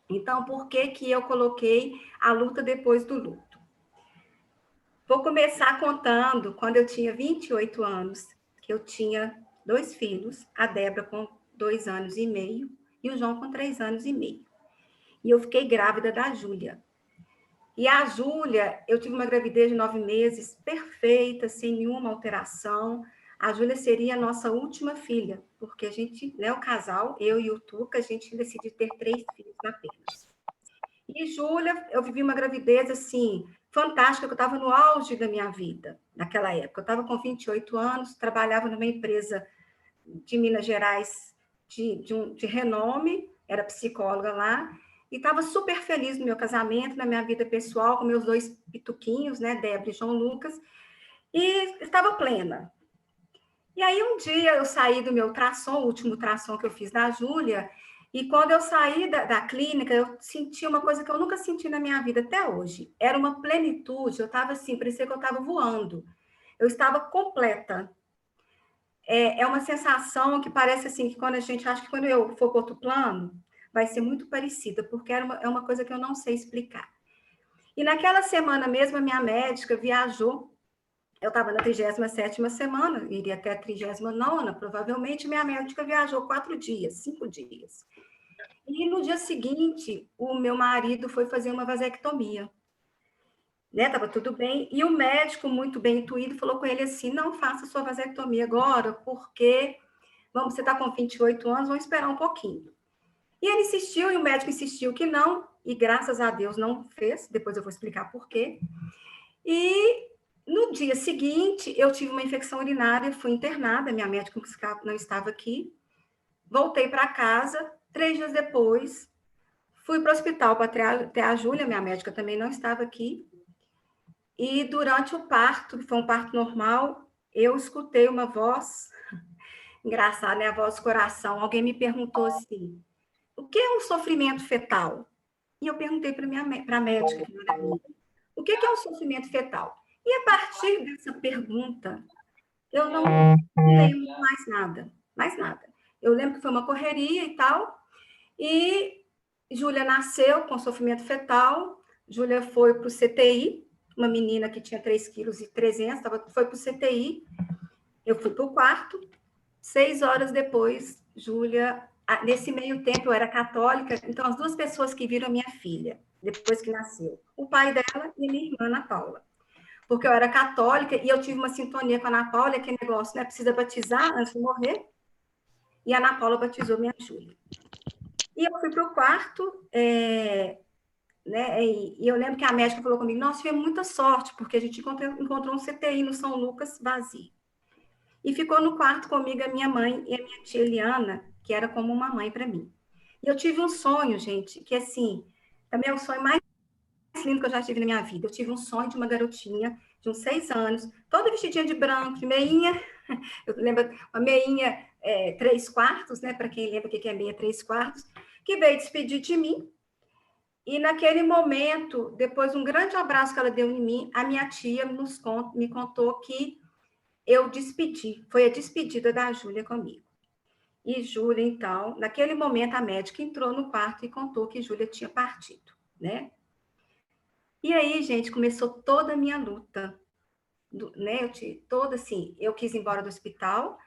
Então, por que que eu coloquei a luta depois do luto? Vou começar contando quando eu tinha 28 anos, que eu tinha 2 filhos, a Débora com 2 anos e meio e o João com 3 anos e meio. E eu fiquei grávida da Júlia. E a Júlia, eu tive uma gravidez de 9 meses, perfeita, sem nenhuma alteração. A Júlia seria a nossa última filha, porque a gente, né, o casal, eu e o Tuca, a gente decidiu ter 3 filhos apenas. E Júlia, eu vivi uma gravidez, assim, fantástica, que eu estava no auge da minha vida, naquela época. Eu estava com 28 anos, trabalhava numa empresa de Minas Gerais de renome, era psicóloga lá, e estava super feliz no meu casamento, na minha vida pessoal, com meus 2 pituquinhos, né, Débora e João Lucas, e estava plena. E aí um dia eu saí do meu ultrassom, o último ultrassom que eu fiz da Júlia, e quando eu saí da clínica, eu senti uma coisa que eu nunca senti na minha vida até hoje. Era uma plenitude, eu estava assim, parecia que eu estava voando. Eu estava completa. É uma sensação que parece assim, que quando a gente acha que quando eu for para outro plano, vai ser muito parecida, porque é uma coisa que eu não sei explicar. E naquela semana mesmo, a minha médica viajou. Eu estava na 37ª semana, iria até a 39ª, provavelmente. Minha médica viajou 4 dias, 5 dias. E no dia seguinte, o meu marido foi fazer uma vasectomia. Né? Tava tudo bem. E o médico, muito bem intuído, falou com ele assim: não faça sua vasectomia agora, porque você está com 28 anos, vamos esperar um pouquinho. E ele insistiu, e o médico insistiu que não, e graças a Deus não fez, depois eu vou explicar por quê. E no dia seguinte, eu tive uma infecção urinária, fui internada, minha médica não estava aqui, voltei para casa, 3 dias depois, fui para o hospital para ter a Júlia, minha médica também não estava aqui, e durante o parto, que foi um parto normal, eu escutei uma voz, engraçada, né, a voz do coração, alguém me perguntou assim: o que é um sofrimento fetal? E eu perguntei para a médica, que não era minha, o que é um sofrimento fetal? E a partir dessa pergunta, eu não lembro mais nada, mais nada. Eu lembro que foi uma correria e tal, e Júlia nasceu com sofrimento fetal, Júlia foi para o CTI, uma menina que tinha 3,3 kg, foi para o CTI, eu fui para o quarto, 6 horas depois, Júlia, nesse meio tempo eu era católica, então as 2 pessoas que viram a minha filha, depois que nasceu, o pai dela e minha irmã Ana Paula. Porque eu era católica e eu tive uma sintonia com a Ana Paula, aquele negócio, né? Precisa batizar antes de morrer. E a Ana Paula batizou minha Júlia. E eu fui para o quarto, né? E eu lembro que a médica falou comigo: nossa, tive muita sorte, porque a gente encontrou um CTI no São Lucas vazio. E ficou no quarto comigo a minha mãe e a minha tia Eliana, que era como uma mãe para mim. E eu tive um sonho, gente, que assim, também é o sonho mais lindo que eu já tive na minha vida. Eu tive um sonho de uma garotinha de uns 6 anos, toda vestidinha de branco, de meinha. Eu lembro, uma meinha 3/4, né? Para quem lembra o que é meia 3/4, que veio despedir de mim. E naquele momento, depois de um grande abraço que ela deu em mim, a minha tia me contou que eu despedi, foi a despedida da Júlia comigo. E Júlia, então, naquele momento, a médica entrou no quarto e contou que Júlia tinha partido, né? E aí, gente, começou toda a minha luta, né? Toda assim, eu quis ir embora do hospital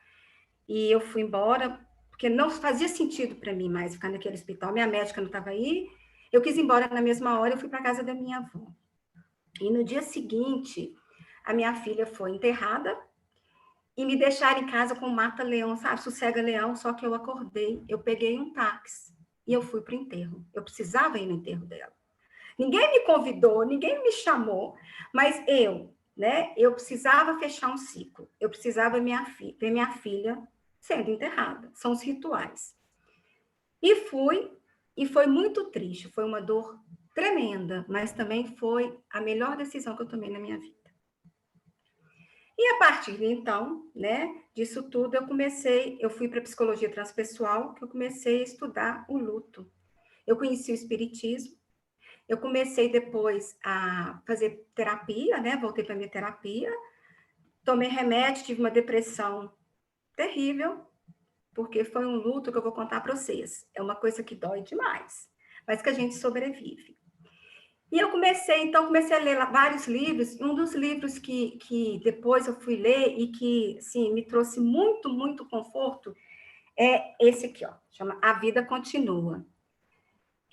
e eu fui embora porque não fazia sentido para mim mais ficar naquele hospital. Minha médica não estava aí. Eu quis ir embora na mesma hora, eu fui para casa da minha avó. E no dia seguinte, a minha filha foi enterrada e me deixaram em casa com mata-leão, sabe? Sossega-leão, só que eu acordei, eu peguei um táxi e eu fui para o enterro. Eu precisava ir no enterro dela. Ninguém me convidou, ninguém me chamou, mas né? Eu precisava fechar um ciclo. Eu precisava ver minha filha sendo enterrada. São os rituais. E fui, e foi muito triste. Foi uma dor tremenda, mas também foi a melhor decisão que eu tomei na minha vida. E a partir de então, né, disso tudo, eu fui para psicologia transpessoal, que eu comecei a estudar o luto. Eu conheci o espiritismo. Eu comecei depois a fazer terapia, né? Voltei para minha terapia, tomei remédio, tive uma depressão terrível, porque foi um luto que eu vou contar para vocês. É uma coisa que dói demais. mas que a gente sobrevive. E eu comecei a ler vários livros, e um dos livros que depois eu fui ler e que, assim, me trouxe muito, muito conforto é esse aqui, ó, chama A Vida Continua.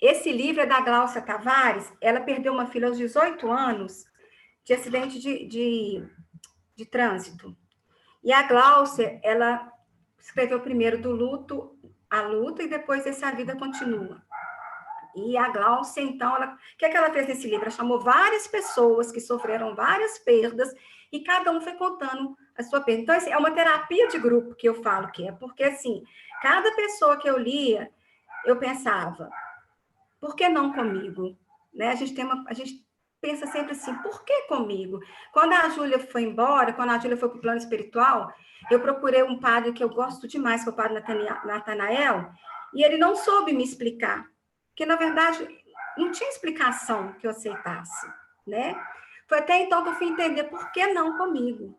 Esse livro é da Gláucia Tavares, ela perdeu uma filha aos 18 anos de acidente de trânsito. E a Gláucia, ela escreveu primeiro do luto, a luta, e depois esse A Vida Continua. E a Gláucia, então, o que é que ela fez nesse livro? Ela chamou várias pessoas que sofreram várias perdas e cada um foi contando a sua perda. Então, assim, é uma terapia de grupo que eu falo que é, porque, assim, cada pessoa que eu lia, eu pensava, por que não comigo? Né? A gente pensa sempre assim, por que comigo? Quando a Júlia foi embora, quando a Júlia foi para o plano espiritual, eu procurei um padre que eu gosto demais, que é o padre Natanael, e ele não soube me explicar. Porque, na verdade, não tinha explicação que eu aceitasse, né? Foi até então que eu fui entender por que não comigo.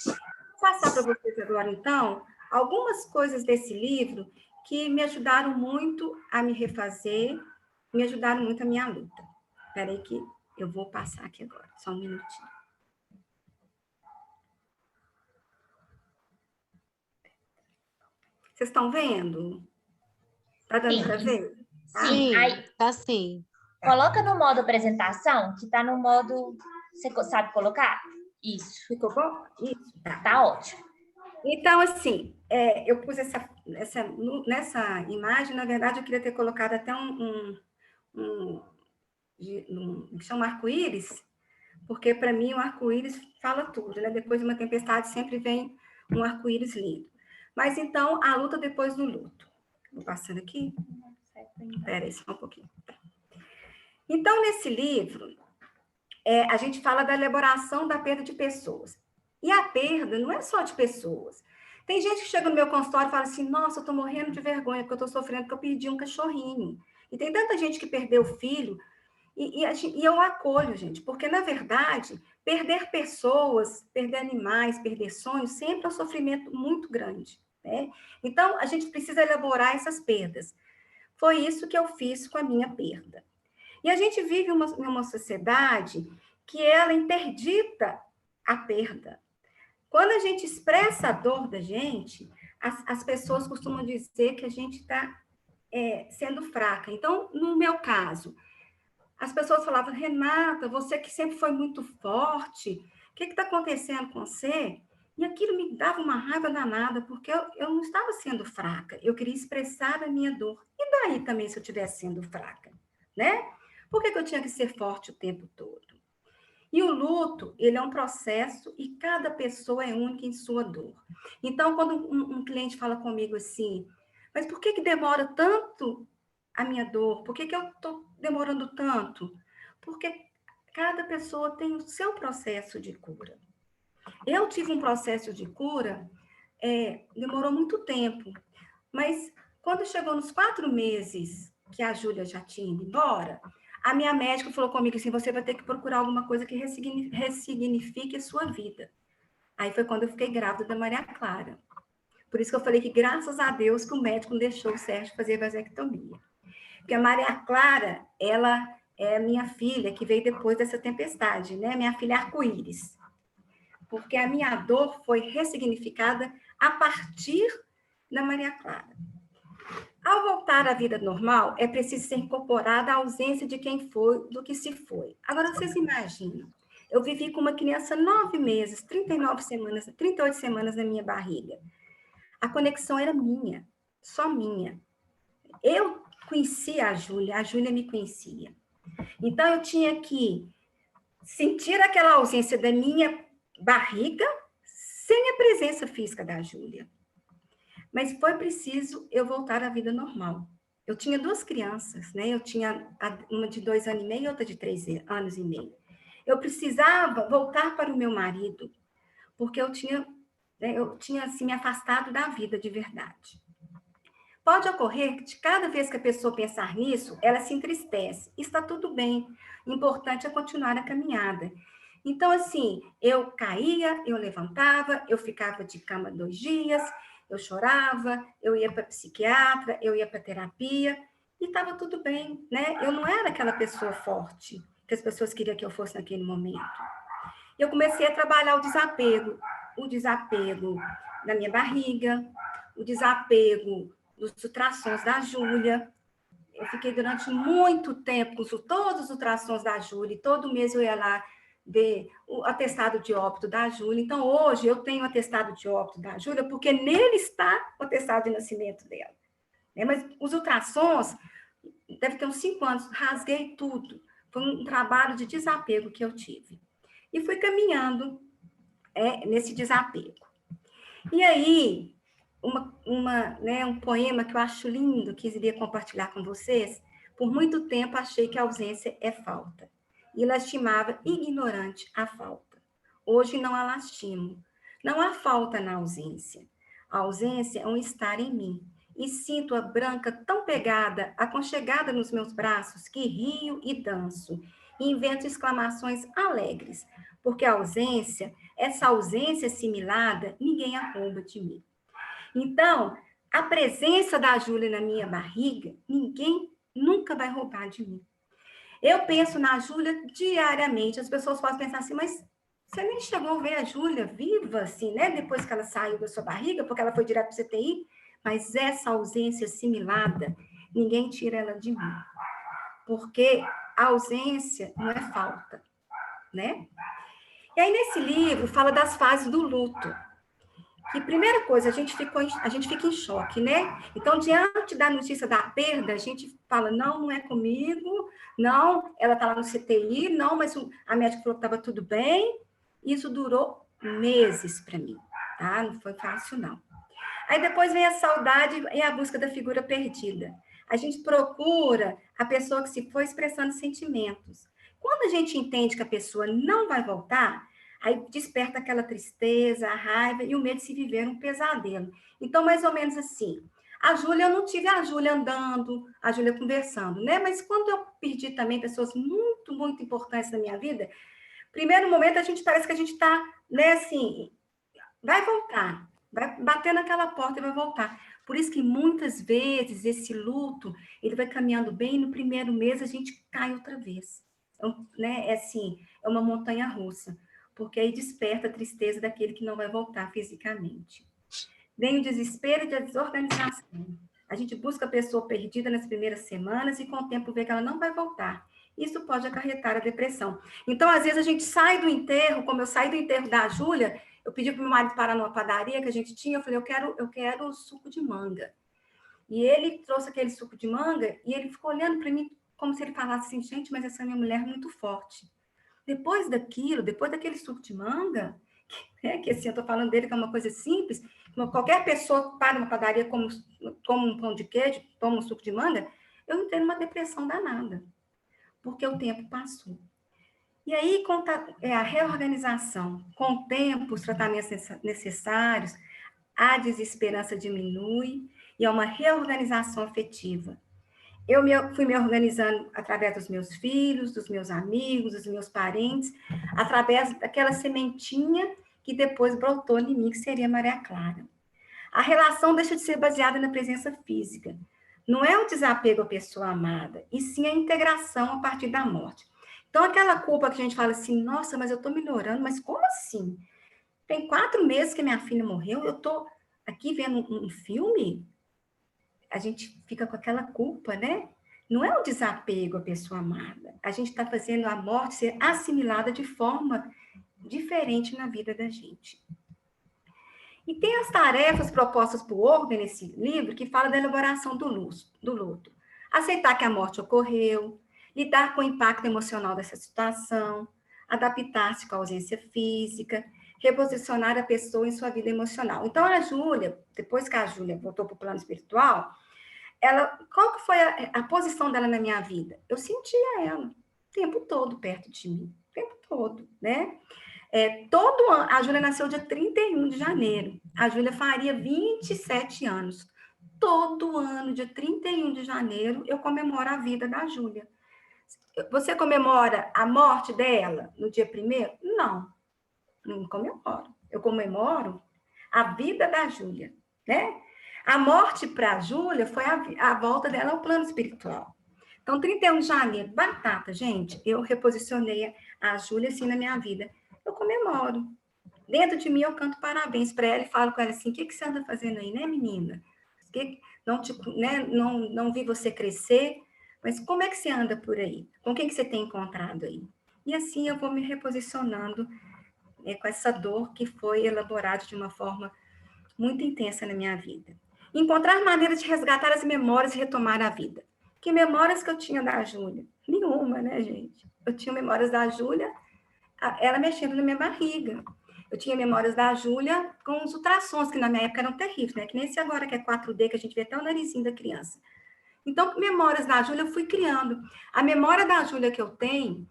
Vou passar para vocês agora, então, algumas coisas desse livro que me ajudaram muito a me refazer, me ajudaram muito a minha luta. Espera aí que eu vou passar aqui agora, só um minutinho. Vocês estão vendo? Tá dando para ver? Sim, aí tá sim. Coloca no modo apresentação, que tá no modo... Você sabe colocar? Isso. Ficou bom? Isso, Tá ótimo. Então, assim, eu pus nessa imagem, na verdade, eu queria ter colocado até que chama arco-íris, porque para mim o arco-íris fala tudo, né? Depois de uma tempestade sempre vem um arco-íris lindo. Mas então, a luta depois do luto. Vou passando aqui. Espera aí, só um pouquinho. Então, nesse livro, a gente fala da elaboração da perda de pessoas. E a perda não é só de pessoas. Tem gente que chega no meu consultório e fala assim, nossa, eu estou morrendo de vergonha, porque eu estou sofrendo, porque eu perdi um cachorrinho. E tem tanta gente que perdeu o filho, e eu acolho, gente, porque, na verdade, perder pessoas, perder animais, perder sonhos, sempre é um sofrimento muito grande, né? Então, a gente precisa elaborar essas perdas. Foi isso que eu fiz com a minha perda. E a gente vive numa sociedade que ela interdita a perda. Quando a gente expressa a dor da gente, as pessoas costumam dizer que a gente está sendo fraca. Então, no meu caso, as pessoas falavam, Renata, você que sempre foi muito forte, o que está acontecendo com você? E aquilo me dava uma raiva danada, porque eu não estava sendo fraca, eu queria expressar a minha dor. E daí também, se eu estivesse sendo fraca, né? Por que eu tinha que ser forte o tempo todo? E o luto, ele é um processo e cada pessoa é única em sua dor. Então, quando um cliente fala comigo assim, mas por que demora tanto a minha dor? Por que eu estou demorando tanto? Porque cada pessoa tem o seu processo de cura. Eu tive um processo de cura, demorou muito tempo, mas quando chegou nos 4 meses que a Júlia já tinha ido embora, a minha médica falou comigo assim, você vai ter que procurar alguma coisa que ressignifique a sua vida. Aí foi quando eu fiquei grávida da Maria Clara. Por isso que eu falei que, graças a Deus, que o médico não deixou o Sérgio fazer vasectomia. Porque a Maria Clara, ela é minha filha, que veio depois dessa tempestade, né? Minha filha arco-íris. Porque a minha dor foi ressignificada a partir da Maria Clara. Ao voltar à vida normal, é preciso ser incorporada a ausência de quem foi, do que se foi. Agora, vocês imaginam, eu vivi com uma criança 9 meses, 39 semanas, 38 semanas na minha barriga. A conexão era minha, só minha. Eu conhecia a Júlia me conhecia. Então, eu tinha que sentir aquela ausência da minha barriga sem a presença física da Júlia. Mas foi preciso eu voltar à vida normal. Eu tinha 2 crianças, né? Eu tinha uma de 2 anos e meio e outra de 3 anos e meio. Eu precisava voltar para o meu marido, porque eu tinha assim, me afastado da vida de verdade. Pode ocorrer que de cada vez que a pessoa pensar nisso, ela se entristece. Está tudo bem. O importante é continuar a caminhada. Então, assim, eu caía, eu levantava, eu ficava de cama 2 dias, eu chorava, eu ia para psiquiatra, eu ia para terapia, E estava tudo bem, né? Eu não era aquela pessoa forte que as pessoas queriam que eu fosse naquele momento. E eu comecei a trabalhar o desapego da minha barriga, o desapego dos ultrassons da Júlia. Eu fiquei durante muito tempo com todos os ultrassons da Júlia, e todo mês eu ia lá ver o atestado de óbito da Júlia. Então, hoje, eu tenho o atestado de óbito da Júlia, porque nele está o atestado de nascimento dela. Mas os ultrassons, deve ter uns 5 anos, rasguei tudo. Foi um trabalho de desapego que eu tive. E fui caminhando nesse desapego. E aí, um poema que eu acho lindo, que queria compartilhar com vocês. Por muito tempo achei que a ausência é falta, e lastimava ignorante a falta. Hoje não a lastimo. Não há falta na ausência. A ausência é um estar em mim, e sinto a branca tão pegada, aconchegada nos meus braços, que rio e danço, e invento exclamações alegres, porque a ausência, essa ausência assimilada, ninguém a rouba de mim. Então, a presença da Júlia na minha barriga, ninguém nunca vai roubar de mim. Eu penso na Júlia diariamente. As pessoas podem pensar assim, mas você nem chegou a ver a Júlia viva, assim, né? Depois que ela saiu da sua barriga, porque ela foi direto para o CTI. Mas essa ausência assimilada, ninguém tira ela de mim. Porque a ausência não é falta, né? E aí, nesse livro, fala das fases do luto. Que primeira coisa, a gente fica em choque, né? Então, diante da notícia da perda, a gente fala, não, não é comigo, não, ela está lá no CTI, não, mas a médica falou que estava tudo bem. Isso durou meses para mim, tá? Não foi fácil, não. Aí depois vem a saudade e a busca da figura perdida. A gente procura a pessoa que se foi expressando sentimentos. Quando a gente entende que a pessoa não vai voltar, aí desperta aquela tristeza, a raiva e o medo de se viver um pesadelo. Então, mais ou menos assim. A Júlia, eu não tive a Júlia andando, a Júlia conversando, né? Mas quando eu perdi também pessoas muito, muito importantes na minha vida, primeiro momento a gente parece que a gente está, né, assim, vai voltar, vai bater naquela porta e vai voltar. Por isso que muitas vezes esse luto, ele vai caminhando bem, e no primeiro mês a gente cai outra vez. Então, né, é assim, é uma montanha russa, porque aí desperta a tristeza daquele que não vai voltar fisicamente. Vem o desespero e a desorganização. A gente busca a pessoa perdida nas primeiras semanas e com o tempo vê que ela não vai voltar. Isso pode acarretar a depressão. Então, às vezes, a gente sai do enterro, como eu saí do enterro da Júlia, eu pedi para o meu marido parar numa padaria que a gente tinha, eu falei, eu quero suco de manga. E ele trouxe aquele suco de manga e ele ficou olhando para mim como se ele falasse assim, gente, mas essa minha mulher é muito forte. Depois daquilo, depois daquele suco de manga, que assim, eu estou falando dele que é uma coisa simples, qualquer pessoa para uma padaria, como um pão de queijo, toma um suco de manga, eu entrei numa depressão danada, porque o tempo passou. E aí, com a reorganização, com o tempo, os tratamentos necessários, a desesperança diminui e é uma reorganização afetiva. Eu fui me organizando através dos meus filhos, dos meus amigos, dos meus parentes, através daquela sementinha que depois brotou em mim, que seria Maria Clara. A relação deixa de ser baseada na presença física. Não é o desapego à pessoa amada, e sim a integração a partir da morte. Então, aquela culpa que a gente fala assim, nossa, mas eu estou melhorando, mas como assim? Tem 4 meses que minha filha morreu, eu estou aqui vendo um filme? A gente fica com aquela culpa, né? Não é o desapego à pessoa amada. A gente está fazendo a morte ser assimilada de forma diferente na vida da gente. E tem as tarefas propostas por Organ nesse livro, que fala da elaboração do luto. Aceitar que a morte ocorreu, lidar com o impacto emocional dessa situação, adaptar-se com a ausência física, reposicionar a pessoa em sua vida emocional. Então, a Júlia, depois que a Júlia voltou para o plano espiritual, qual que foi a posição dela na minha vida? Eu sentia ela o tempo todo perto de mim, o tempo todo, né? Todo ano, a Júlia nasceu dia 31 de janeiro, a Júlia faria 27 anos. Todo ano, dia 31 de janeiro, eu comemoro a vida da Júlia. Você comemora a morte dela no dia 1º? Não, não comemoro. Eu comemoro a vida da Júlia, né? A morte para a Júlia foi a volta dela ao plano espiritual. Então, 31 de janeiro, batata, gente, eu reposicionei a Júlia assim na minha vida. Eu comemoro. Dentro de mim, eu canto parabéns para ela e falo com ela assim: o que você anda fazendo aí, né, menina? Não, né, não vi você crescer, mas como é que você anda por aí? Com quem que você tem encontrado aí? E assim eu vou me reposicionando com essa dor que foi elaborada de uma forma muito intensa na minha vida. Encontrar maneiras de resgatar as memórias e retomar a vida. Que memórias que eu tinha da Júlia? Nenhuma, né, gente? Eu tinha memórias da Júlia, ela mexendo na minha barriga. Eu tinha memórias da Júlia com os ultrassons, que na minha época eram terríveis, né? Que nem esse agora que é 4D, que a gente vê até o narizinho da criança. Então, memórias da Júlia eu fui criando. A memória da Júlia que eu tenho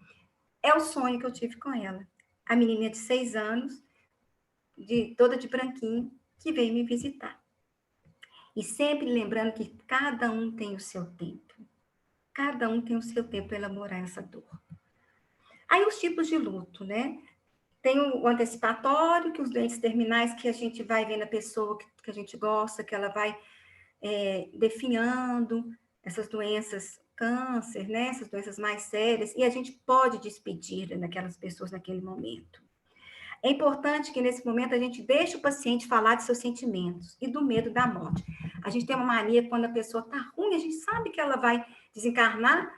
é o sonho que eu tive com ela. A menininha de 6 anos, toda de branquinho, que veio me visitar. E sempre lembrando que cada um tem o seu tempo. Cada um tem o seu tempo para elaborar essa dor. Aí os tipos de luto, né? Tem o antecipatório, que os doentes terminais, que a gente vai vendo a pessoa que a gente gosta, que ela vai definhando essas doenças, câncer, né? Essas doenças mais sérias, e a gente pode despedir daquelas pessoas naquele momento. É importante que, nesse momento, a gente deixe o paciente falar de seus sentimentos e do medo da morte. A gente tem uma mania, quando a pessoa está ruim, a gente sabe que ela vai desencarnar,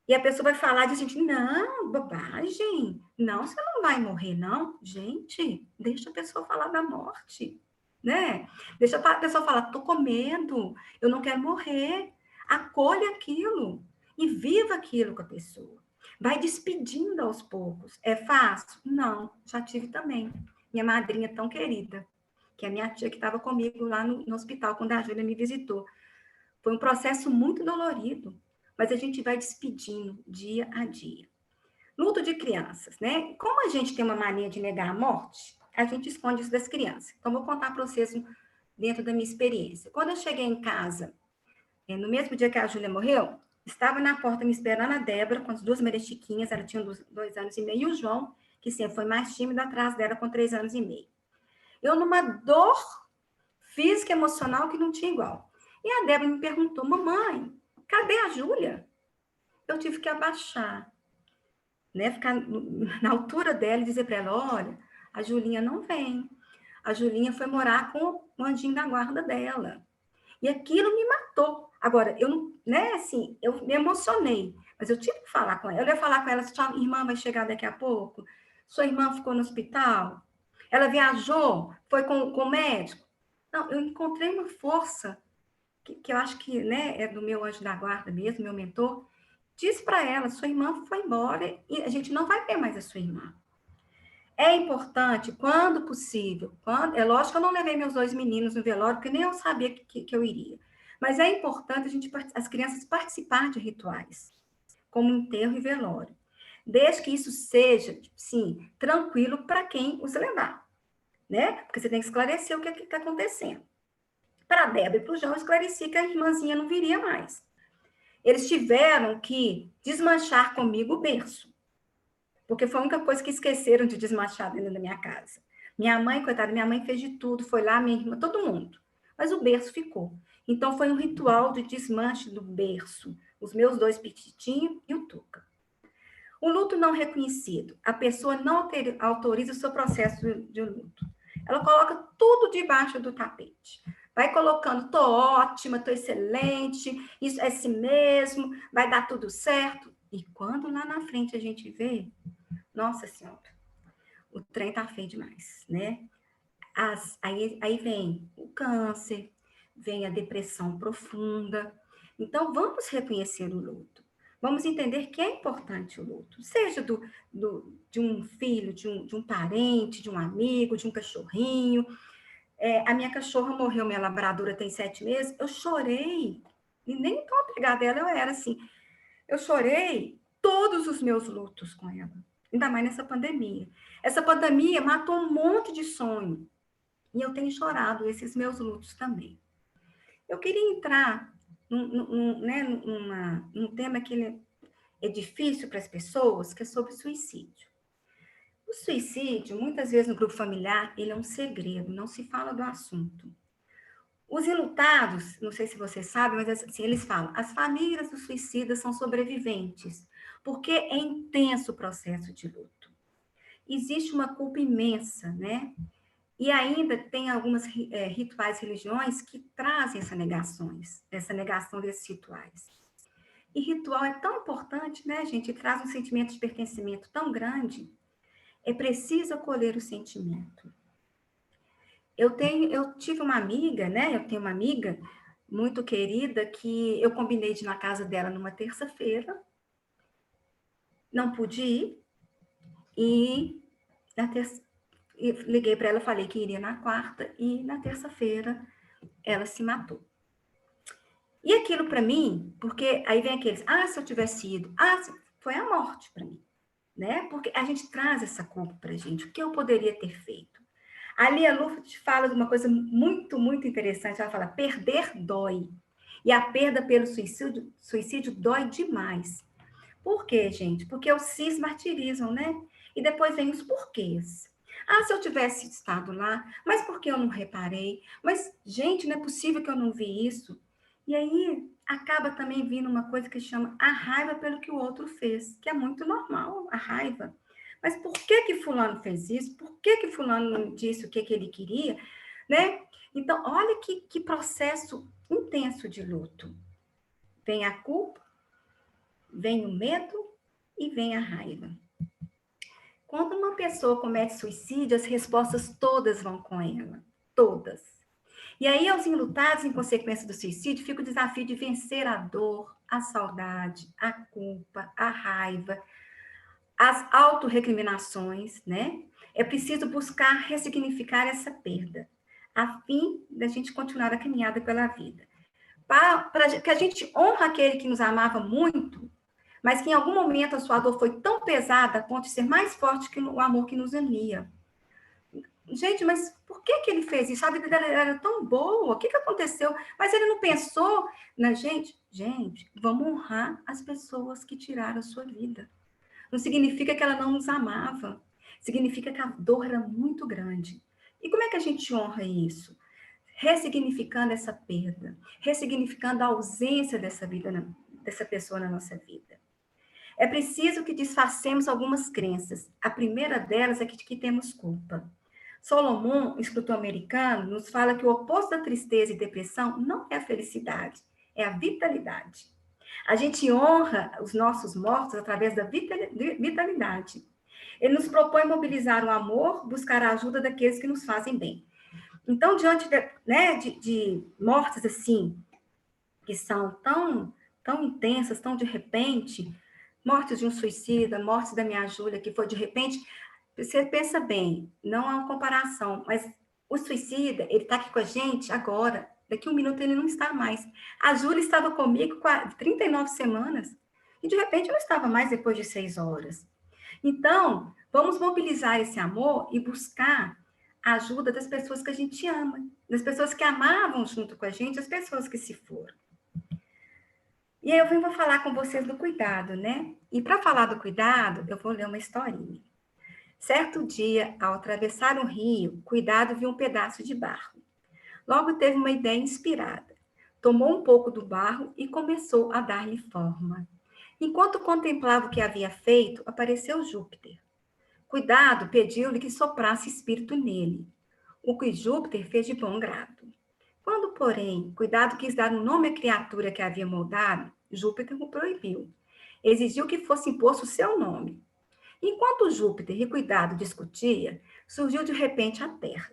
e a pessoa vai falar de gente, não, bobagem, não, você não vai morrer, não. Gente, deixa a pessoa falar da morte, né? Deixa a pessoa falar, tô com medo, eu não quero morrer. Acolha aquilo e viva aquilo com a pessoa. Vai despedindo aos poucos. É fácil? Não, já tive também. Minha madrinha tão querida, que é a minha tia que estava comigo lá no hospital, quando a Júlia me visitou. Foi um processo muito dolorido, mas a gente vai despedindo dia a dia. Luto de crianças, né? Como a gente tem uma mania de negar a morte, a gente esconde isso das crianças. Então, vou contar para vocês dentro da minha experiência. Quando eu cheguei em casa, no mesmo dia que a Júlia morreu, estava na porta me esperando a Débora, com as duas merechiquinhas, ela tinha 2 anos e meio, e o João, que sempre foi mais tímido, atrás dela com 3 anos e meio. Eu numa dor física e emocional que não tinha igual. E a Débora me perguntou, mamãe, cadê a Júlia? Eu tive que abaixar, né? Ficar na altura dela e dizer para ela, olha, a Julinha não vem. A Julinha foi morar com o anjinho da guarda dela. E aquilo me matou. Agora, eu não, né, assim, eu me emocionei, mas eu tive que falar com ela. Eu ia falar com ela, sua irmã vai chegar daqui a pouco? Sua irmã ficou no hospital? Ela viajou? Foi com o médico? Não, eu encontrei uma força que eu acho que, né, é do meu anjo da guarda mesmo, meu mentor. Diz para ela, sua irmã foi embora e a gente não vai ver mais a sua irmã. É importante, quando possível, é lógico que eu não levei meus 2 meninos no velório, porque nem eu sabia que eu iria. Mas é importante as crianças participar de rituais, como enterro e velório. Desde que isso seja, sim, tranquilo para quem os levar, né? Porque você tem que esclarecer o que está acontecendo. Para a Débora e para o João, eu esclareci que a irmãzinha não viria mais. Eles tiveram que desmanchar comigo o berço, porque foi a única coisa que esqueceram de desmanchar dentro da minha casa. Minha mãe, coitada, minha mãe fez de tudo, foi lá, minha irmã, todo mundo. Mas o berço ficou. Então, foi um ritual de desmanche do berço. Os meus 2 petitinhos e o Tuca. O luto não reconhecido. A pessoa não autoriza o seu processo de luto. Ela coloca tudo debaixo do tapete. Vai colocando, tô ótima, tô excelente, isso é assim mesmo, vai dar tudo certo. E quando lá na frente a gente vê, nossa Senhora, o trem tá feio demais, né? Aí vem o câncer, vem a depressão profunda. Então, vamos reconhecer o luto. Vamos entender que é importante o luto, seja de um filho, de um parente, de um amigo, de um cachorrinho. A minha cachorra morreu, minha labradora tem 7 meses, eu chorei, e nem tão apegada dela eu era assim. Eu chorei todos os meus lutos com ela, ainda mais nessa pandemia. Essa pandemia matou um monte de sonho, e eu tenho chorado esses meus lutos também. Eu queria entrar num tema que é difícil para as pessoas, que é sobre suicídio. O suicídio, muitas vezes no grupo familiar, ele é um segredo, não se fala do assunto. Os enlutados, não sei se vocês sabem, mas assim, eles falam, as famílias dos suicidas são sobreviventes, porque é intenso o processo de luto. Existe uma culpa imensa, né? E ainda tem algumas rituais religiões que trazem essa negação desses rituais. E ritual é tão importante, né, gente? Traz um sentimento de pertencimento tão grande. É preciso acolher o sentimento. Eu tive uma amiga, né? Eu tenho uma amiga muito querida que eu combinei de ir na casa dela numa terça-feira, não pude ir, e na terça, liguei para ela, falei que iria na quarta, e na terça-feira ela se matou. E aquilo para mim, porque aí vem aqueles, se eu tivesse ido, foi a morte para mim, né? Porque a gente traz essa culpa para a gente, o que eu poderia ter feito? Ali a Luft fala de uma coisa muito, muito interessante, ela fala, perder dói, e a perda pelo suicídio dói demais. Por quê, gente? Porque os cis martirizam, né? E depois vem os porquês. Se eu tivesse estado lá, mas por que eu não reparei? Mas, gente, não é possível que eu não vi isso. E aí acaba também vindo uma coisa que chama a raiva pelo que o outro fez, que é muito normal, a raiva. Mas por que que fulano fez isso? Por que que fulano não disse o que que ele queria? Né? Então, olha que processo intenso de luto. Vem a culpa, vem o medo e vem a raiva. Quando uma pessoa comete suicídio, as respostas todas vão com ela. Todas. E aí, aos enlutados em consequência do suicídio, fica o desafio de vencer a dor, a saudade, a culpa, a raiva, as autorrecriminações, né? É preciso buscar ressignificar essa perda, a fim da gente continuar a caminhada pela vida. Para que a gente honre aquele que nos amava muito, mas que em algum momento a sua dor foi tão pesada a ponto de ser mais forte que o amor que nos unia. Gente, mas por que que ele fez isso? A vida dela era tão boa, o que que aconteceu? Mas ele não pensou na gente? Gente, vamos honrar as pessoas que tiraram a sua vida. Não significa que ela não nos amava. Significa que a dor era muito grande. E como é que a gente honra isso? Ressignificando essa perda, ressignificando a ausência dessa pessoa na nossa vida. É preciso que disfarcemos algumas crenças. A primeira delas é que temos culpa. Solomon, escritor americano, nos fala que o oposto da tristeza e depressão não é a felicidade, é a vitalidade. A gente honra os nossos mortos através da vitalidade. Ele nos propõe mobilizar o amor, buscar a ajuda daqueles que nos fazem bem. Então, diante de mortes assim, que são tão intensas, tão de repente, mortes de um suicida, mortes da minha Júlia, que foi de repente, você pensa bem, não há uma comparação, mas o suicida, ele está aqui com a gente agora, daqui a um minuto ele não está mais. A Júlia estava comigo 39 semanas, e de repente não estava mais depois de 6 horas. Então, vamos mobilizar esse amor e buscar a ajuda das pessoas que a gente ama, das pessoas que amavam junto com a gente, as pessoas que se foram. E aí eu vou falar com vocês do cuidado, né? E para falar do cuidado, eu vou ler uma historinha. Certo dia, ao atravessar um rio, Cuidado viu um pedaço de barro. Logo teve uma ideia inspirada. Tomou um pouco do barro e começou a dar-lhe forma. Enquanto contemplava o que havia feito, apareceu Júpiter. Cuidado pediu-lhe que soprasse espírito nele, o que Júpiter fez de bom grado. Quando, porém, Cuidado quis dar um nome à criatura que havia moldado, Júpiter o proibiu. Exigiu que fosse imposto o seu nome. Enquanto Júpiter e Cuidado discutia, surgiu de repente a Terra.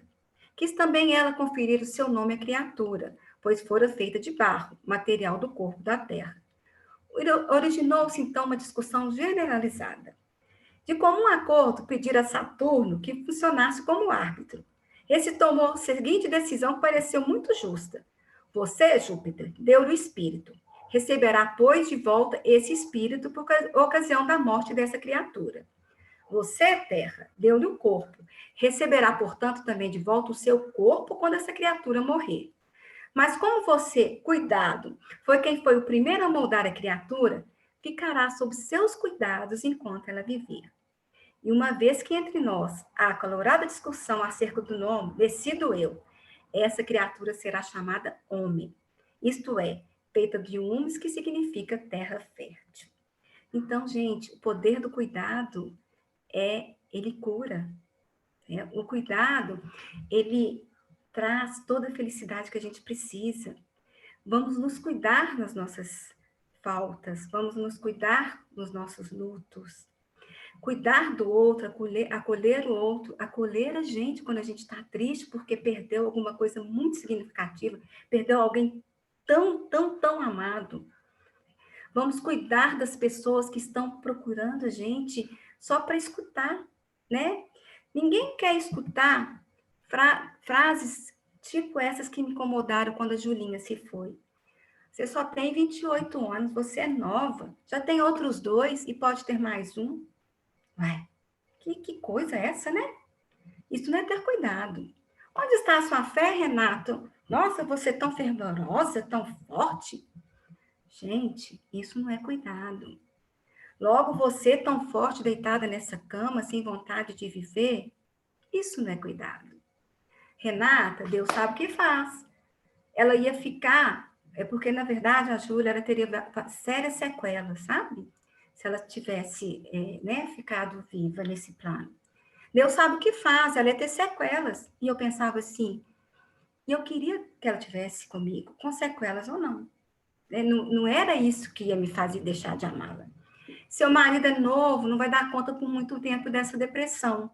Quis também ela conferir o seu nome à criatura, pois fora feita de barro, material do corpo da Terra. Originou-se então uma discussão generalizada. De comum acordo, pedir a Saturno que funcionasse como árbitro. Esse tomou a seguinte decisão que pareceu muito justa. Você, Júpiter, deu-lhe o espírito. Receberá, pois, de volta esse espírito por ocasião da morte dessa criatura. Você, Terra, deu-lhe o corpo. Receberá, portanto, também de volta o seu corpo quando essa criatura morrer. Mas como você, Cuidado, foi quem foi o primeiro a moldar a criatura, ficará sob seus cuidados enquanto ela viver. E uma vez que entre nós há acalorada discussão acerca do nome, decido eu. essa criatura será chamada homem. Isto é, feita de humus, que significa terra fértil. Então, gente, o poder do cuidado ele cura. Né? O cuidado, ele traz toda a felicidade que a gente precisa. Vamos nos cuidar nas nossas faltas, vamos nos cuidar nos nossos lutos. Cuidar do outro, acolher o outro, acolher a gente quando a gente está triste porque perdeu alguma coisa muito significativa, perdeu alguém tão amado. Vamos cuidar das pessoas que estão procurando a gente só para escutar, né? Ninguém quer escutar frases tipo essas que me incomodaram quando a Julinha se foi. Você só tem 28 anos, você é nova, já tem outros 2 e pode ter mais um. Ué, que coisa é essa, né? Isso não é ter cuidado. Onde está a sua fé, Renato? Nossa, você é tão fervorosa, tão forte. Gente, isso não é cuidado. Logo, você tão forte, deitada nessa cama, sem vontade de viver, isso não é cuidado. Renata, Deus sabe o que faz. Ela ia ficar, porque na verdade a Júlia ela teria sérias sequelas, sabe? Se ela tivesse né, ficado viva nesse plano. Deus sabe o que faz, ela ia ter sequelas. E eu pensava assim, e eu queria que ela tivesse comigo, com sequelas ou não. Não era isso que ia me fazer deixar de amá-la. Seu marido é novo, não vai dar conta por muito tempo dessa depressão.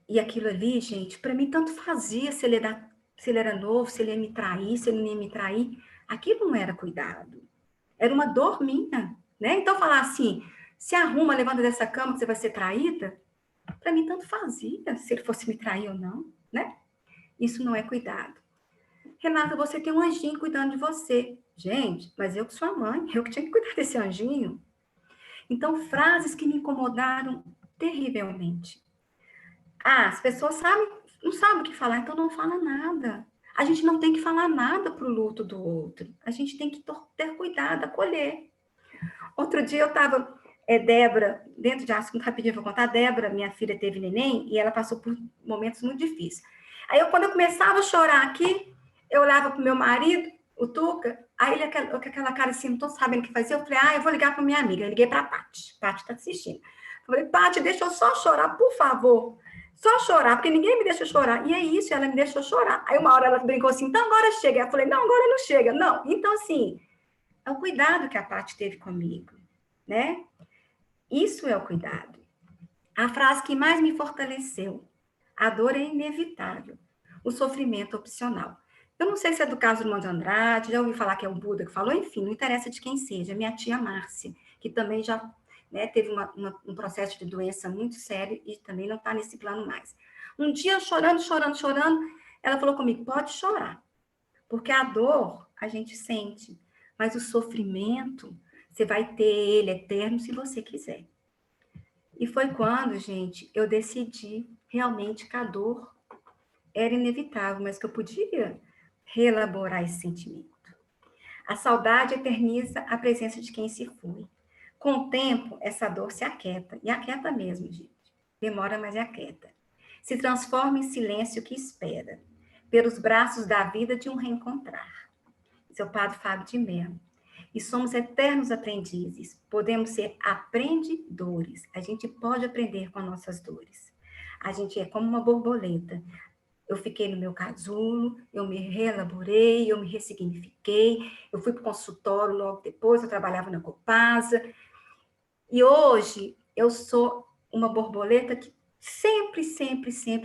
E aquilo ali, gente, para mim tanto fazia se ele era novo, se ele ia me trair, se ele não ia me trair. Aquilo não era cuidado. Era uma dor minha, né? Então falar assim, se arruma, levanta dessa cama que você vai ser traída, para mim tanto fazia se ele fosse me trair ou não, né? Isso não é cuidado. Renata, você tem um anjinho cuidando de você. Gente, mas eu que sou a mãe, eu que tinha que cuidar desse anjinho. Então, frases que me incomodaram terrivelmente. Ah, as pessoas não sabem o que falar, então não fala nada. A gente não tem que falar nada pro luto do outro. A gente tem que ter cuidado, acolher. Outro dia eu estava, Débora, dentro de assunto rapidinho, vou contar. Débora, minha filha, teve neném e ela passou por momentos muito difíceis. Aí, quando eu começava a chorar aqui, eu olhava pro meu marido, o Tuca, aí ele com aquela cara assim, não estou sabendo o que fazer. Eu falei, eu vou ligar para minha amiga. Eu liguei para a Paty. Paty está assistindo. Eu falei, Paty, deixa eu só chorar, por favor. Só chorar, porque ninguém me deixa chorar. E é isso, ela me deixou chorar. Aí uma hora ela brincou assim, então agora chega. Eu falei, não, agora não chega. Não, então assim, é o cuidado que a Paty teve comigo, né? Isso é o cuidado. A frase que mais me fortaleceu, a dor é inevitável, o sofrimento é opcional. Eu não sei se é do caso do Irmão de Andrade, já ouvi falar que é o Buda que falou, enfim, não interessa de quem seja. Minha tia Márcia, que também já teve um processo de doença muito sério e também não está nesse plano mais. Um dia, chorando, ela falou comigo, pode chorar, porque a dor a gente sente, mas o sofrimento, você vai ter ele eterno se você quiser. E foi quando, gente, eu decidi realmente que a dor era inevitável, mas que eu podia reelaborar esse sentimento. A saudade eterniza a presença de quem se foi. Com o tempo, essa dor se aquieta, e aquieta mesmo, gente. Demora, mas é aquieta. Se transforma em silêncio que espera, pelos braços da vida de um reencontrar. Seu padre Fábio de Mello. E somos eternos aprendizes, podemos ser aprendedores. A gente pode aprender com as nossas dores. A gente é como uma borboleta. Eu fiquei no meu casulo, eu me reelaborei, eu me ressignifiquei, eu fui para o consultório logo depois, eu trabalhava na Copasa. E hoje eu sou uma borboleta que sempre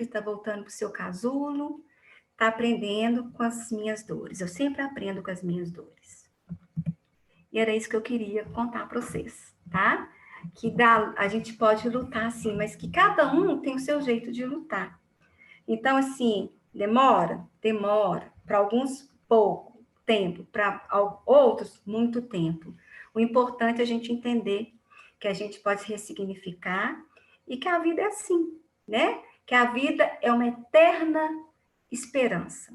está voltando para o seu casulo, está aprendendo com as minhas dores. Eu sempre aprendo com as minhas dores. E era isso que eu queria contar para vocês, tá? Que a gente pode lutar, sim, mas que cada um tem o seu jeito de lutar. Então, assim, demora. Para alguns, pouco tempo. Para outros, muito tempo. O importante é a gente entender que a gente pode se ressignificar e que a vida é assim, né? Que a vida é uma eterna esperança.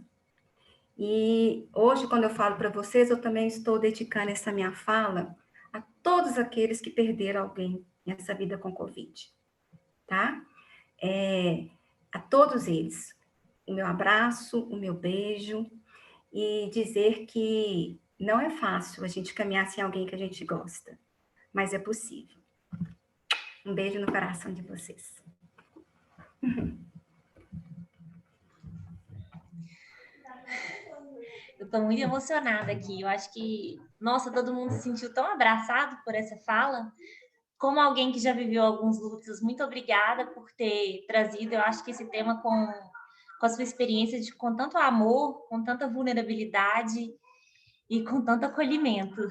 E hoje, quando eu falo para vocês, eu também estou dedicando essa minha fala a todos aqueles que perderam alguém nessa vida com Covid, tá? A todos eles. o meu abraço, o meu beijo e dizer que não é fácil a gente caminhar sem alguém que a gente gosta, mas é possível. Um beijo no coração de vocês. Eu estou muito emocionada aqui. Eu acho que, nossa, todo mundo se sentiu tão abraçado por essa fala. Como alguém que já viveu alguns lutos, muito obrigada por ter trazido. Eu acho que esse tema com a sua experiência com tanto amor, com tanta vulnerabilidade e com tanto acolhimento.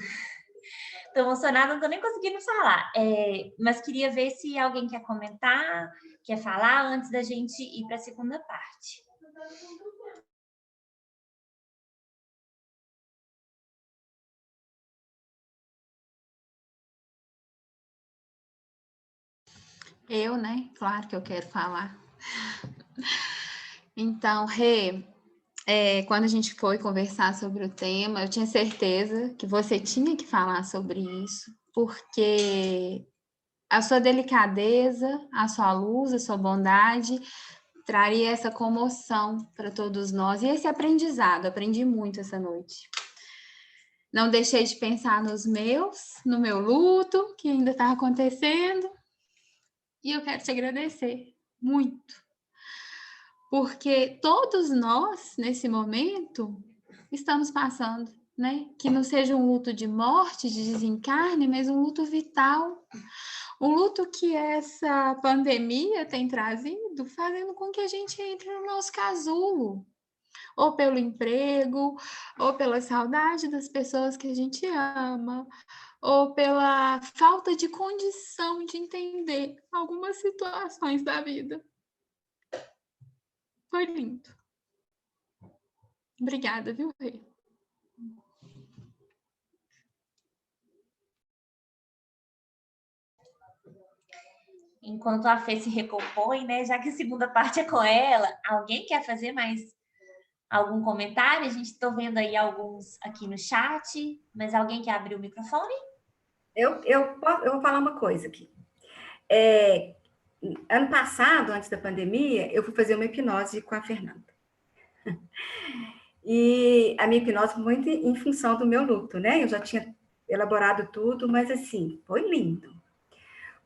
Estou emocionada, não estou nem conseguindo falar. Mas queria ver se alguém quer comentar, quer falar antes da gente ir para a segunda parte. Eu, né? Claro que eu quero falar. Então, Rê, quando a gente foi conversar sobre o tema, eu tinha certeza que você tinha que falar sobre isso, porque a sua delicadeza, a sua luz, a sua bondade traria essa comoção para todos nós e esse aprendizado. Aprendi muito essa noite. Não deixei de pensar no meu luto, que ainda está acontecendo, e eu quero te agradecer muito, porque todos nós, nesse momento, estamos passando, né? Que não seja um luto de morte, de desencarne, mas um luto vital, um luto que essa pandemia tem trazido, fazendo com que a gente entre no nosso casulo, ou pelo emprego, ou pela saudade das pessoas que a gente ama, ou pela falta de condição de entender algumas situações da vida. Foi lindo. Obrigada, viu, Rê? Enquanto a Fê se recompõe, né? Já que a segunda parte é com ela, alguém quer fazer mais algum comentário? A gente está vendo aí alguns aqui no chat, mas alguém quer abrir o microfone? Eu vou falar uma coisa aqui. Ano passado, antes da pandemia, eu fui fazer uma hipnose com a Fernanda. E a minha hipnose foi muito em função do meu luto, né? Eu já tinha elaborado tudo, mas assim, foi lindo.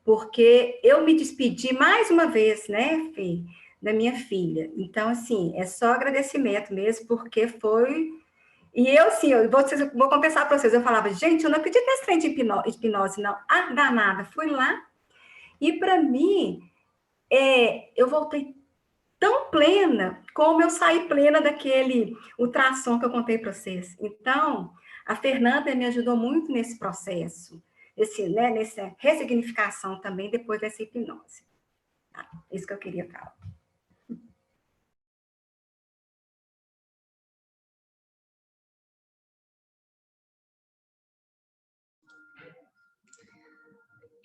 Porque eu me despedi mais uma vez, né, Fê, da minha filha. Então, assim, é só agradecimento mesmo, porque foi. E eu, assim, vou confessar para vocês, eu falava, gente, eu não acredito nesse trem de hipnose, não. Ah, danada, fui lá. E para mim, eu voltei tão plena como eu saí plena daquele ultrassom que eu contei para vocês. Então, a Fernanda me ajudou muito nesse processo, nessa ressignificação também depois dessa hipnose. Tá? Isso que eu queria falar.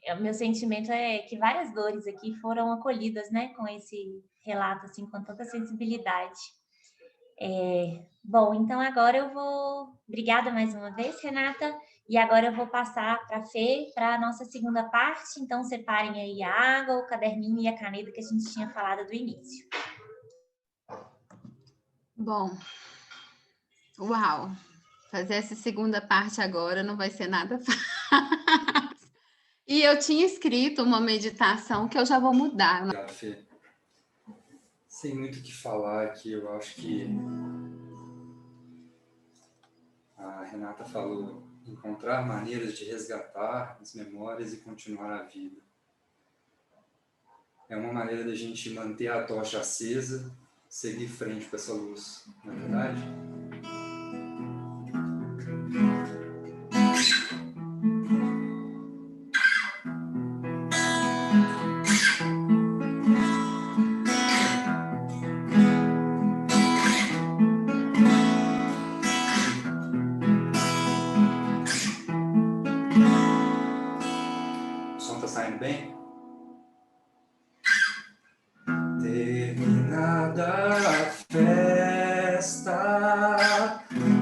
O meu sentimento é que várias dores aqui foram acolhidas, né, com esse relato, assim, com tanta sensibilidade. Bom, então agora eu vou... Obrigada mais uma vez, Renata. E agora eu vou passar para a Fê, para a nossa segunda parte. Então, separem aí a água, o caderninho e a caneta que a gente tinha falado do início. Bom, uau! Fazer essa segunda parte agora não vai ser nada fácil. E eu tinha escrito uma meditação que eu já vou mudar. Obrigado, Fê. Sem muito o que falar aqui, eu acho que a Renata falou encontrar maneiras de resgatar as memórias e continuar a vida. É uma maneira da gente manter a tocha acesa, seguir frente com essa luz, não é verdade? O som tá saindo bem? Terminada a festa,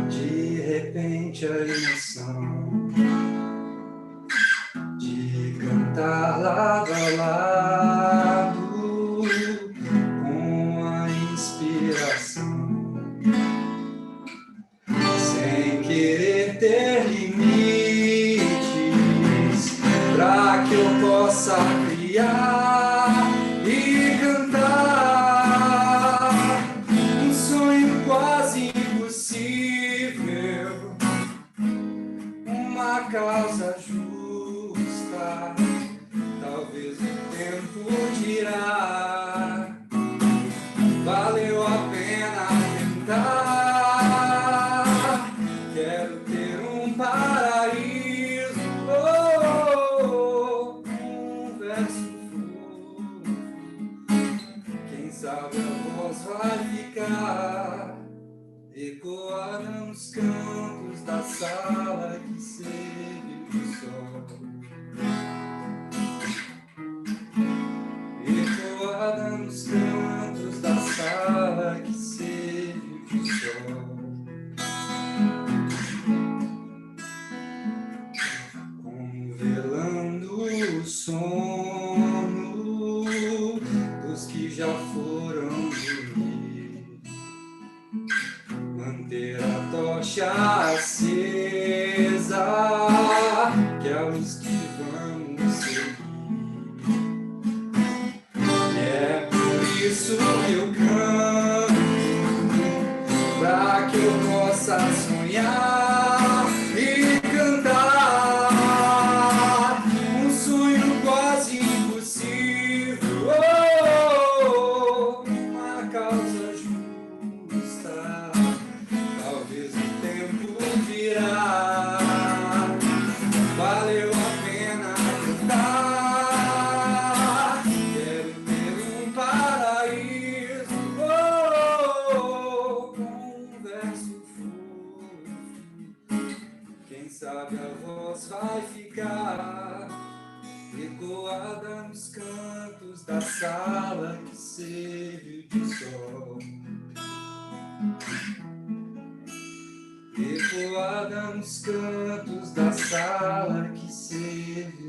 de repente a emoção de cantar lado a lado com a inspiração. pra que eu possa criar e cantar um sonho quase impossível, uma causa justa, talvez o tempo dirá, valeu a pena tentar, quero ter um paraíso, um verso fofo, quem sabe a voz vai ficar ecoada nos cantos da sala que serve o sol, ecoada nos cantos da sala que serve o sol, como velando o sono dos que já foram dormir, manter a tocha acesa, que é a luz que vamos seguir. É por isso que eu canto, pra que eu possa sonhar e cantar um sonho quase impossível, uma causa justa, talvez o tempo virá, valeu a pena tentar, quero ter um paraíso, um verso fofo, quem sabe a voz vai ficar ecoada nos cantos da sala que serve de sol, ecoada nos cantos da sala que serve